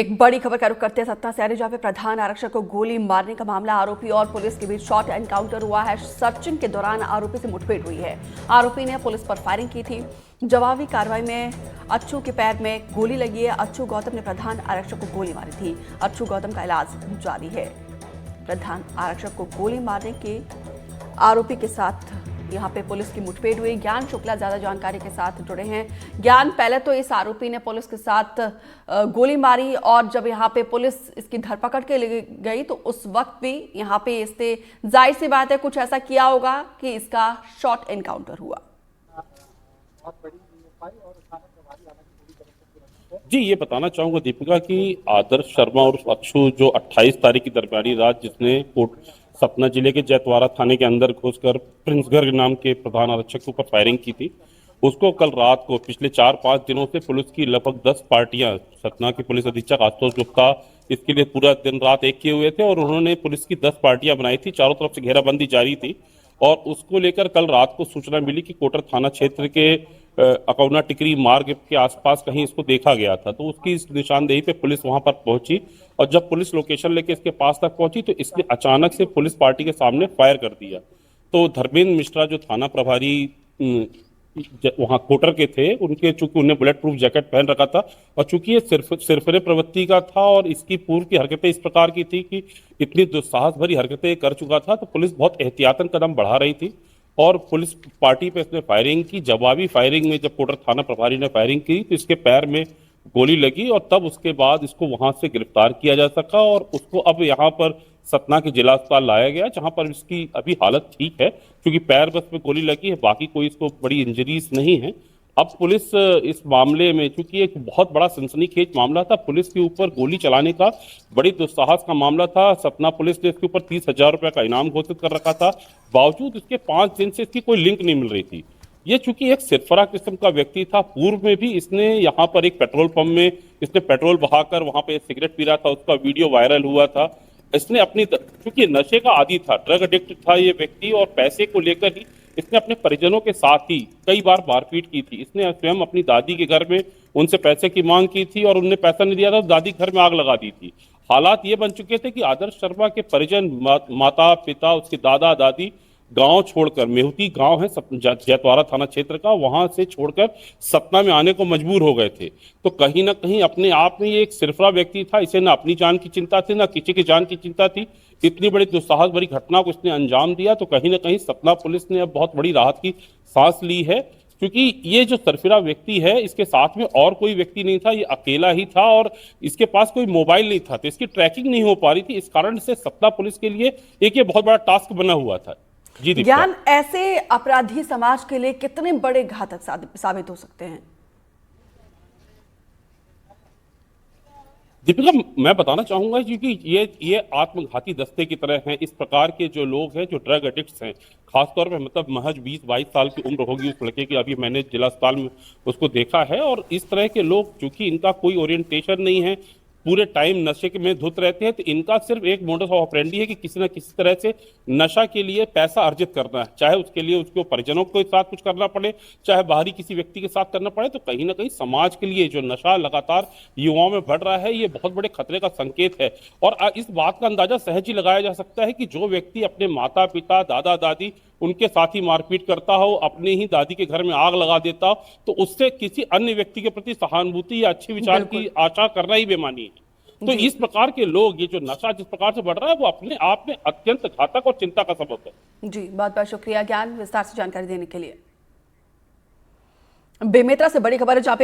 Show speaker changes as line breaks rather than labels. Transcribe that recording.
एक बड़ी खबर का रुख करते हैं सतना से, जहां पे प्रधान आरक्षक को गोली मारने का मामला। आरोपी और पुलिस के बीच शॉर्ट एनकाउंटर हुआ है। सर्चिंग के दौरान आरोपी से मुठभेड़ हुई है। आरोपी ने पुलिस पर फायरिंग की थी। जवाबी कार्रवाई में अच्छू के पैर में गोली लगी है। अच्छू गौतम ने प्रधान आरक्षक को गोली मारी थी। अच्छू गौतम का इलाज जारी है। प्रधान आरक्षक को गोली मारने के आरोपी के साथ यहाँ पे पुलिस की मुठभेड़ हुई। ज्ञान शुक्ला ज्यादा जानकारी के साथ जुड़े हैं। ज्ञान, पहले तो इस आरोपी ने पुलिस के साथ गोली मारी और जब यहाँ पे पुलिस इसकी धरपकड़ के लिए गई तो उस वक्त भी यहाँ पे इसने, जाहिर सी बात है, कुछ ऐसा किया होगा कि इसका शॉर्ट एनकाउंटर हुआ।
जी, ये बताना चाहूंगा दीपिका कि आदर्श शर्मा और अच्छू जो 28 तारीख की दरमियानी रात जिसने सतना जिले के जैतवाड़ा थाने के अंदर घुसकर प्रिंस गर्ग नाम के प्रधान आरक्षक के ऊपर फायरिंग की थी, उसको कल रात को पिछले 4-5 दिनों से पुलिस की लगभग 10 पार्टियां, सतना के पुलिस अधीक्षक आशुतोष गुप्ता इसके लिए पूरा दिन रात एक किए हुए थे और उन्होंने पुलिस की 10 पार्टियां बनाई थी। चारों तरफ से घेराबंदी जारी थी और उसको लेकर कल रात को सूचना मिली कि कोटर थाना क्षेत्र के अकौना टिकरी मार्ग के आसपास कहीं इसको देखा गया था। तो उसकी इस निशानदेही पे पुलिस वहां पर पहुंची और जब पुलिस लोकेशन लेके इसके पास तक पहुंची तो इसने अचानक से पुलिस पार्टी के सामने फायर कर दिया। तो धर्मेंद्र मिश्रा जो थाना प्रभारी वहां कोटर के थे, उनके चूंकि उन्हें बुलेट प्रूफ जैकेट पहन रखा था और चूंकि ये सिरफिरे प्रवृत्ति का था और इसकी पूर्व की हरकतें इस प्रकार की थी कि इतनी दुस्साहस भरी हरकतें कर चुका था, तो पुलिस बहुत एहतियातन कदम बढ़ा रही थी और पुलिस पार्टी पे इसने फायरिंग की। जवाबी फायरिंग में जब कोटर थाना प्रभारी ने फायरिंग की तो इसके पैर में गोली लगी और तब उसके बाद इसको वहां से गिरफ्तार किया जा सका और उसको अब यहाँ पर सतना के जिला अस्पताल लाया गया, जहां पर इसकी अभी हालत ठीक है क्योंकि पैर बस में गोली लगी है, बाकी कोई इसको बड़ी इंजरीज नहीं है। अब पुलिस इस मामले में, चूंकि एक बहुत बड़ा सनसनीखेज मामला था, पुलिस के ऊपर गोली चलाने का बड़ी दुस्साहस का मामला था। सतना पुलिस ने इसके ऊपर 30,000 रुपए का इनाम घोषित कर रखा था, बावजूद इसके 5 दिन से इसकी कोई लिंक नहीं मिल रही थी। ये चूंकि एक सिरफरा किस्म का व्यक्ति था, पूर्व में भी इसने यहाँ पर एक पेट्रोल पंप में इसने पेट्रोल बहाकर वहां पे सिगरेट पी रहा था, उसका वीडियो वायरल हुआ था। इसने अपनी, क्योंकि नशे का आदी था, ड्रग एडिक्ट था ये व्यक्ति और पैसे को लेकर ही इसने अपने परिजनों के साथ ही कई बार मारपीट की थी। इसने स्वयं अपनी दादी के घर में उनसे पैसे की मांग की थी और उनने पैसा नहीं दिया था तो दादी घर में आग लगा दी थी। हालात ये बन चुके थे कि आदर्श शर्मा के परिजन, माता पिता, उसके दादा दादी गांव छोड़कर, मेहुती गांव है जैतवाड़ा थाना क्षेत्र का, वहां से छोड़कर सतना में आने को मजबूर हो गए थे। तो कहीं ना कहीं अपने आप में ये एक सिरफरा व्यक्ति था, इसे ना अपनी जान की चिंता थी ना किसी की जान की चिंता थी। इतनी बड़ी दुस्साहस भरी घटना को इसने अंजाम दिया, तो कहीं ना कहीं सतना पुलिस ने अब बहुत बड़ी राहत की सांस ली है, क्योंकि ये जो सरफिरा व्यक्ति है इसके साथ में और कोई व्यक्ति नहीं था, ये अकेला ही था और इसके पास कोई मोबाइल नहीं था, तो इसकी ट्रैकिंग नहीं हो पा रही थी। इस कारण से सतना पुलिस के लिए एक ये बहुत बड़ा टास्क बना हुआ था। जी
ज्ञान, ऐसे अपराधी समाज के लिए कितने बड़े घातक साबित हो सकते हैं?
दीपिका, मैं बताना चाहूंगा क्योंकि ये आत्मघाती दस्ते की तरह हैं। इस प्रकार के जो लोग हैं, जो ड्रग एडिक्ट्स हैं, खासतौर पे मतलब महज 20-22 साल की उम्र होगी उस लड़के की, अभी मैंने जिला अस्पताल में उसको देखा है। और इस तरह के लोग, चूंकि इनका कोई ओरिएंटेशन नहीं है, पूरे टाइम नशे के में धुत रहते हैं, तो इनका सिर्फ एक मोडस ऑपरेंडी है कि किसी न किसी तरह से नशा के लिए पैसा अर्जित करना है, चाहे उसके लिए उसके परिजनों के साथ कुछ करना पड़े, चाहे बाहरी किसी व्यक्ति के साथ करना पड़े। तो कहीं ना कहीं समाज के लिए जो नशा लगातार युवाओं में बढ़ रहा है, ये बहुत बड़े खतरे का संकेत है। और इस बात का अंदाजा सहज ही लगाया जा सकता है कि जो व्यक्ति अपने माता पिता, दादा दादी, उनके साथ ही मारपीट करता हो, अपने ही दादी के घर में आग लगा देता हो, तो उससे किसी अन्य व्यक्ति के प्रति सहानुभूति या अच्छे विचार की आशा करना ही बेमानी है। तो इस प्रकार के लोग, ये जो नशा जिस प्रकार से बढ़ रहा है, वो अपने आप में अत्यंत घातक और चिंता का सबब है।
जी, बहुत बहुत शुक्रिया ज्ञान, विस्तार से जानकारी देने के लिए। बेमेतरा से बड़ी खबर है, जहां पे